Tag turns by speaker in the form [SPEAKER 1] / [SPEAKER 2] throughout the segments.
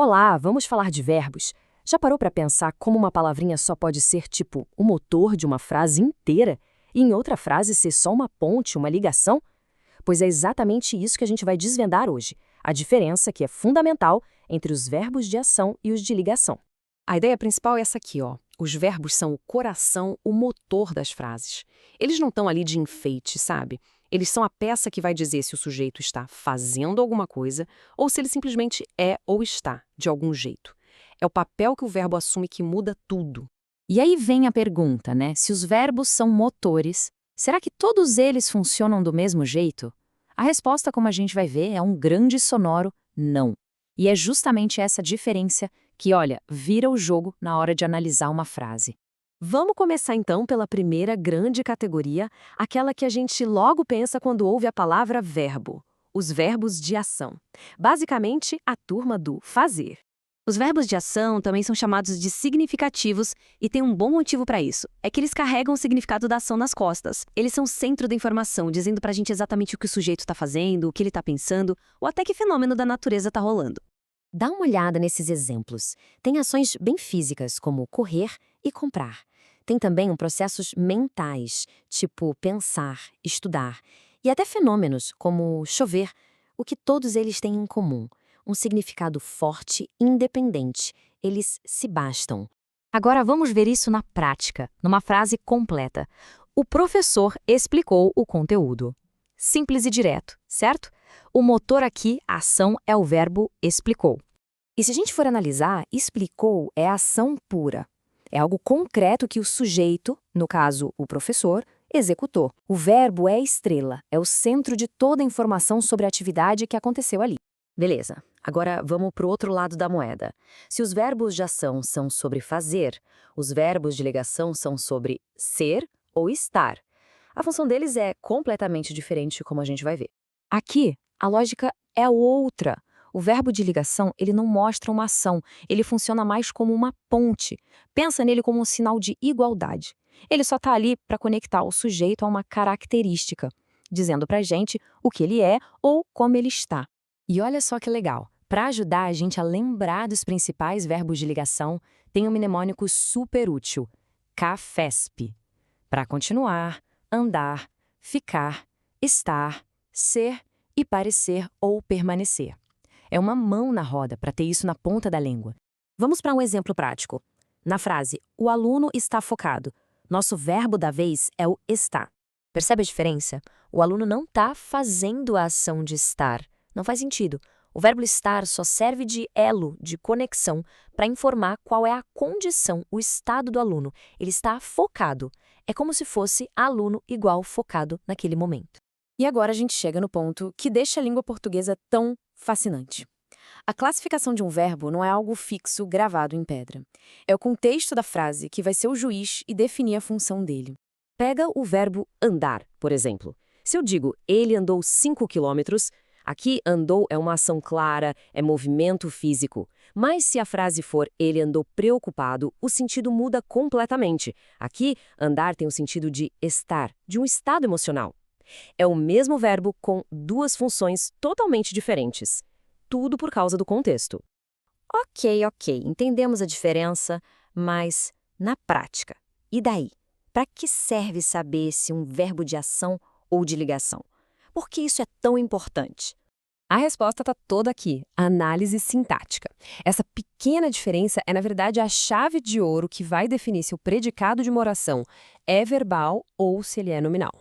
[SPEAKER 1] Olá, vamos falar de verbos. Já parou para pensar como uma palavrinha só pode ser tipo o motor de uma frase inteira e em outra frase ser só uma ponte, uma ligação? Pois é exatamente isso que a gente vai desvendar hoje, a diferença que é fundamental entre os verbos de ação e os de ligação. A ideia principal é essa aqui, ó. Os verbos são o coração, o motor das frases. Eles não estão ali de enfeite, sabe? Eles são a peça que vai dizer se o sujeito está fazendo alguma coisa ou se ele simplesmente é ou está, de algum jeito. É o papel que o verbo assume que muda tudo.
[SPEAKER 2] E aí vem a pergunta, né? Se os verbos são motores, será que todos eles funcionam do mesmo jeito? A resposta, como a gente vai ver, é um grande sonoro não. E é justamente essa diferença que, olha, vira o jogo na hora de analisar uma frase.
[SPEAKER 1] Vamos começar então pela primeira grande categoria, aquela que a gente logo pensa quando ouve a palavra verbo, os verbos de ação. Basicamente, a turma do fazer.
[SPEAKER 3] Os verbos de ação também são chamados de significativos e tem um bom motivo para isso. É que eles carregam o significado da ação nas costas. Eles são o centro da informação, dizendo pra gente exatamente o que o sujeito está fazendo, o que ele está pensando, ou até que fenômeno da natureza está rolando.
[SPEAKER 4] Dá uma olhada nesses exemplos. Tem ações bem físicas, como correr e comprar. Tem também processos mentais, tipo pensar, estudar. E até fenômenos, como chover, o que todos eles têm em comum. Um significado forte, independente. Eles se bastam.
[SPEAKER 2] Agora vamos ver isso na prática, numa frase completa. O professor explicou o conteúdo. Simples e direto, certo? O motor aqui, a ação, é o verbo explicou.
[SPEAKER 1] E se a gente for analisar, explicou é ação pura. É algo concreto que o sujeito, no caso o professor, executou. O verbo é a estrela, é o centro de toda a informação sobre a atividade que aconteceu ali. Beleza, agora vamos para o outro lado da moeda. Se os verbos de ação são sobre fazer, os verbos de ligação são sobre ser ou estar. A função deles é completamente diferente, como a gente vai ver. Aqui, a lógica é outra. O verbo de ligação, ele não mostra uma ação, ele funciona mais como uma ponte. Pensa nele como um sinal de igualdade. Ele só está ali para conectar o sujeito a uma característica, dizendo para a gente o que ele é ou como ele está. E olha só que legal, para ajudar a gente a lembrar dos principais verbos de ligação, tem um mnemônico super útil, CAFESP. Para continuar, andar, ficar, estar, ser e parecer ou permanecer. É uma mão na roda para ter isso na ponta da língua. Vamos para um exemplo prático. Na frase, o aluno está focado, nosso verbo da vez é o está. Percebe a diferença? O aluno não está fazendo a ação de estar. Não faz sentido. O verbo estar só serve de elo, de conexão, para informar qual é a condição, o estado do aluno. Ele está focado. É como se fosse aluno igual focado naquele momento. E agora a gente chega no ponto que deixa a língua portuguesa tão fascinante. A classificação de um verbo não é algo fixo, gravado em pedra. É o contexto da frase que vai ser o juiz e definir a função dele. Pega o verbo andar, por exemplo. Se eu digo, ele andou 5 quilômetros, aqui andou é uma ação clara, é movimento físico. Mas se a frase for ele andou preocupado, o sentido muda completamente. Aqui, andar tem o sentido de estar, de um estado emocional. É o mesmo verbo com duas funções totalmente diferentes. Tudo por causa do contexto. Ok, entendemos a diferença, mas na prática, e daí? Para que serve saber se um verbo de ação ou de ligação? Por que isso é tão importante? A resposta está toda aqui, a análise sintática. Essa pequena diferença é, na verdade, a chave de ouro que vai definir se o predicado de uma oração é verbal ou se ele é nominal.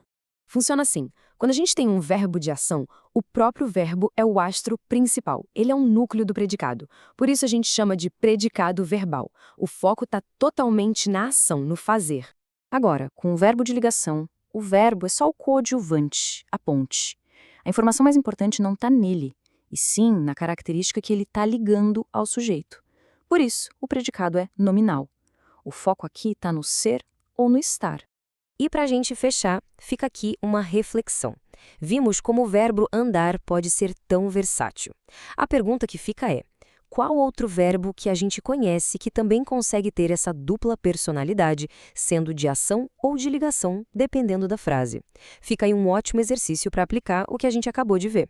[SPEAKER 1] Funciona assim. Quando a gente tem um verbo de ação, o próprio verbo é o astro principal. Ele é um núcleo do predicado. Por isso a gente chama de predicado verbal. O foco está totalmente na ação, no fazer. Agora, com o verbo de ligação, o verbo é só o coadjuvante, a ponte. A informação mais importante não está nele, e sim na característica que ele está ligando ao sujeito. Por isso, o predicado é nominal. O foco aqui está no ser ou no estar. E para a gente fechar, fica aqui uma reflexão. Vimos como o verbo andar pode ser tão versátil. A pergunta que fica é, qual outro verbo que a gente conhece que também consegue ter essa dupla personalidade, sendo de ação ou de ligação, dependendo da frase? Fica aí um ótimo exercício para aplicar o que a gente acabou de ver.